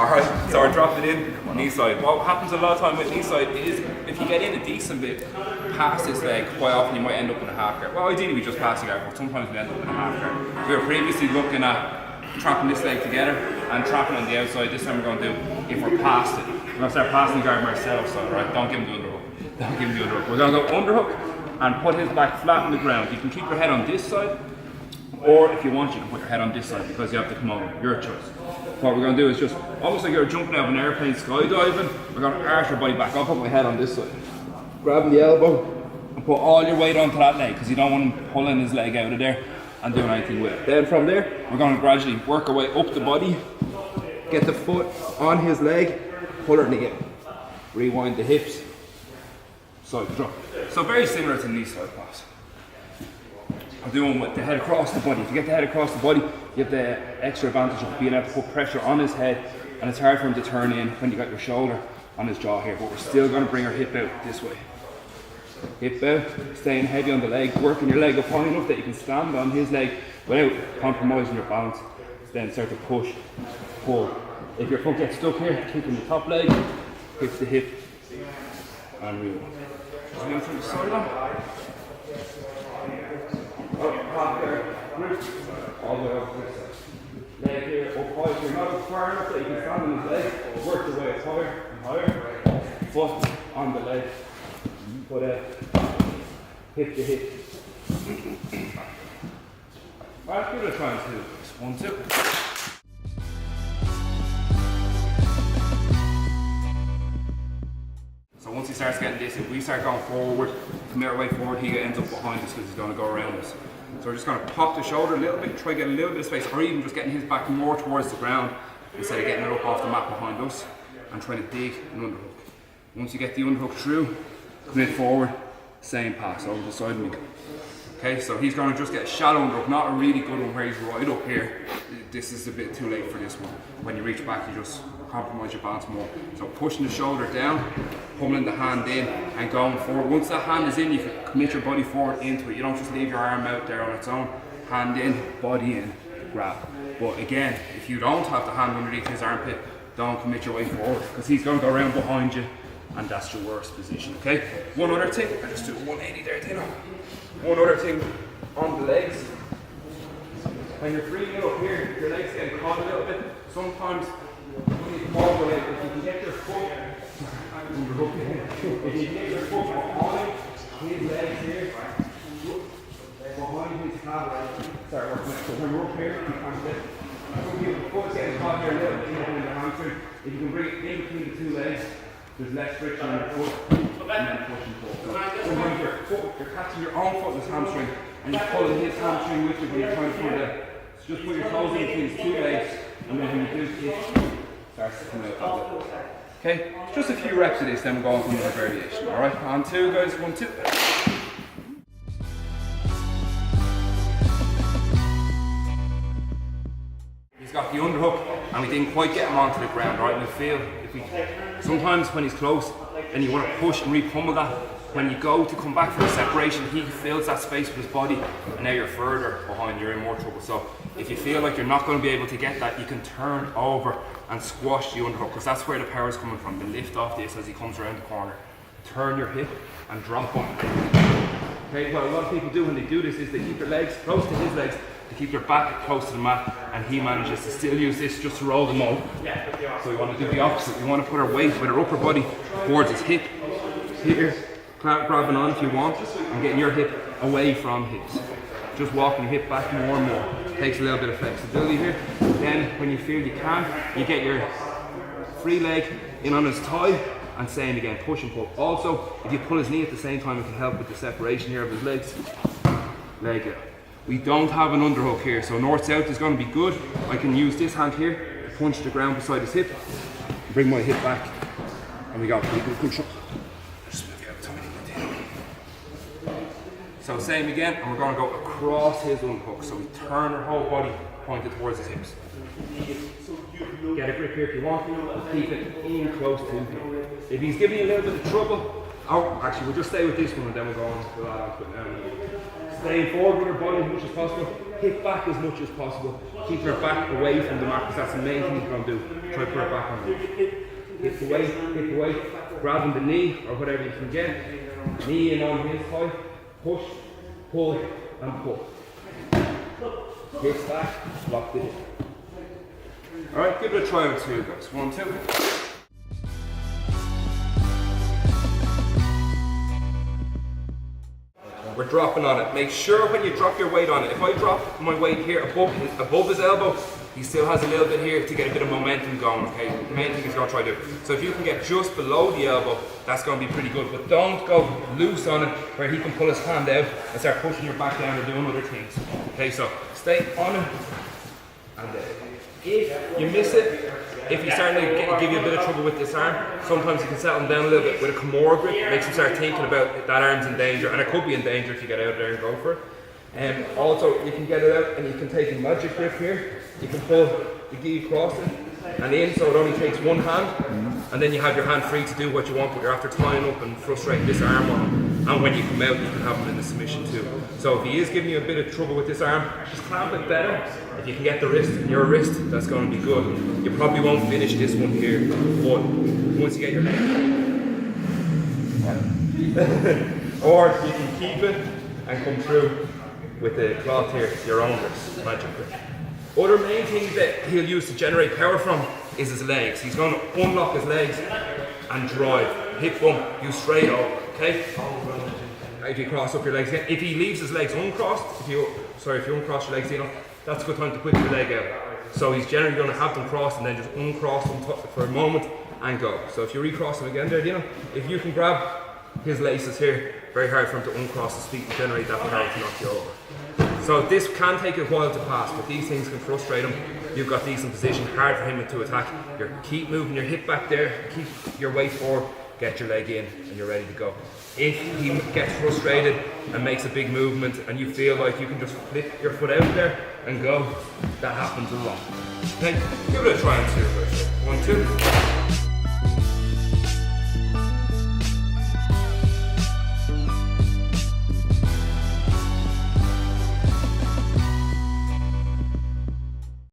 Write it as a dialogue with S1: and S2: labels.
S1: Alright, so we're dropping in knee side. What happens a lot of time with knee side is if you get in a decent bit past this leg, quite often you might end up in a half guard. Well, ideally we just pass the guard, but sometimes we end up in a half guard. We were previously looking at trapping this leg together and trapping on the outside. This time we're going to do, if we're past it, we're going to start passing the guard ourselves, so right, don't give him the underhook. Don't give him the underhook. We're going to go underhook and put his back flat on the ground. You can keep your head on this side, or if you want, you can put your head on this side because you have the kimono, your choice. What we're going to do is just, almost like you're jumping out of an airplane skydiving, we're going to arch your body back. I'll put my head on this side. Grabbing the elbow and put all your weight onto that leg because you don't want him pulling his leg out of there and doing anything with it. Then from there, we're going to gradually work our way up the body, get the foot on his leg, pull her knee in. Rewind the hips, side drop. So very similar to knee side pass. I'm doing with the head across the body. If you get the head across the body, you have the extra advantage of being able to put pressure on his head, and it's hard for him to turn in when you got your shoulder on his jaw here, but we're still going to bring our hip out this way. Hip out, staying heavy on the leg, working your leg up high enough that you can stand on his leg without compromising your balance. Then start to push, pull. If your foot gets stuck here, kicking the top leg, hip to hip, and rewind. Just going from the sideline. Up, pop there, grip, all the way up this side. Leg here, up high, so you're not as far enough that you can stand on his leg, work your way up higher and higher. Foot on the leg, put a hip to hip. Alright, give it a try and do this. 1, 2. So once he starts getting this, if we start going forward, commit our way forward, he ends up behind us because he's going to go around us. So we're just going to pop the shoulder a little bit, try to get a little bit of space, or even just getting his back more towards the ground instead of getting it up off the mat behind us and trying to dig an underhook. Once you get the underhook through, commit forward, same pass over the side of me. Okay, so he's going to just get a shallow underhook, not a really good one where he's right up here. This is a bit too late for this one. When you reach back, you just compromise your balance more. So pushing the shoulder down, pummeling the hand in and going forward. Once that hand is in, you can commit your body forward into it. You don't just leave your arm out there on its own. Hand in, body in, grab. But again, if you don't have the hand underneath his armpit, don't commit your way forward because he's going to go around behind you and that's your worst position, okay? One other thing, I just do 180 there, Dino. One other thing on the legs. When you're freeing up here, your legs getting caught a little bit. Sometimes when you fall the leg, if you can get your foot, if you get your foot behind his legs here, behind his calf, start working it. So when you're up here, you can't get your foot getting caught here a little bit in the hamstring. If you can bring it in between the two legs, there's less friction on your foot and then push and pull. So sometimes you're catching your own foot in his hamstring and you're pulling his hamstring with you when you're trying to pull it out. So just put your toes in between his two legs and then when you do kick, it starts to come out a bit. Okay, just a few reps of this, then we'll go on to another variation. Alright, on 2 guys, 1, 2. He's got the underhook and we didn't quite get him onto the ground, right? We feel if we sometimes when he's close and you want to push and re-pummel that, when you go to come back for a separation, he fills that space with his body and now you're further behind, you're in more trouble. So if you feel like you're not going to be able to get that, you can turn over and squash the underhook because that's where the power is coming from, the lift off this as he comes around the corner. Turn your hip and drop him. Okay, what a lot of people do when they do this is they keep their legs close to his legs, they keep their back close to the mat, and he manages to still use this just to roll them over. So we want to do the opposite. We want to put our weight with our upper body towards his hip. Here, grabbing on if you want, and getting your hip away from hips. Just walking your hip back more and more. Takes a little bit of flexibility here. Then when you feel you can, you get your free leg in on his thigh, and same again, push and pull. Also, if you pull his knee at the same time, it can help with the separation here of his legs. Leg out. We don't have an underhook here, so north-south is going to be good. I can use this hand here to punch the ground beside his hip, bring my hip back, and we got a pretty good control. Just move you out a tiny bit. So same again, and we're going to go across his underhook. So we turn our whole body pointed towards his hips. Get a grip here if you want, keep it in close to him. If he's giving you a little bit of trouble, oh, actually we'll just stay with this one and then we'll go on to it now. Staying forward with her body as much as possible. Hip back as much as possible. Keep her back away from the mat because that's the main thing you're going to do. Try to put her back on the mat. Hip away, grabbing the knee or whatever you can get. Knee in on his thigh. Push, pull, and pull. Hips back, lock the hip. Alright, give it a try with 2 guys. 1, 2. We're dropping on it. Make sure when you drop your weight on it, if I drop my weight here above his elbow, he still has a little bit here to get a bit of momentum going, okay? The main thing is going to try to do. So if you can get just below the elbow, that's going to be pretty good. But don't go loose on it where he can pull his hand out and start pushing your back down or doing other things. Okay, so stay on it. And if you miss it, if he's starting to give you a bit of trouble with this arm, sometimes you can settle him down a little bit with a Kimura grip. It makes him start thinking about that arm's in danger, and it could be in danger if you get out there and go for it. Also, you can get it out and you can take a magic grip here. You can pull the gi across it and in, so it only takes one hand, and then you have your hand free to do what you want, but you're after tying up and frustrating this arm on him. And when you come out, you can have him in the submission too. So if he is giving you a bit of trouble with this arm, just clamp it better. If you can get the wrist, your wrist, that's going to be good. You probably won't finish this one here, but once you get your leg, or you can keep it and come through with the cloth here, your own wrist, magic grip. Other main things that he'll use to generate power from is his legs. He's going to unlock his legs and drive. Hip bump, you straight over, okay? If you cross up your legs again. If he leaves his legs uncrossed, if you uncross your legs, that's a good time to put your leg out. So he's generally going to have them crossed and then just uncross them for a moment and go. So if you recross them again there, if you can grab his laces here, very hard for him to uncross his feet and generate that power to knock you over. So this can take a while to pass, but these things can frustrate him. You've got decent position, hard for him to attack. You keep moving your hip back there, keep your weight forward, get your leg in, and you're ready to go. If he gets frustrated and makes a big movement and you feel like you can just flip your foot out there and go, that happens a lot. Okay, give it a try and 2. 1, 2.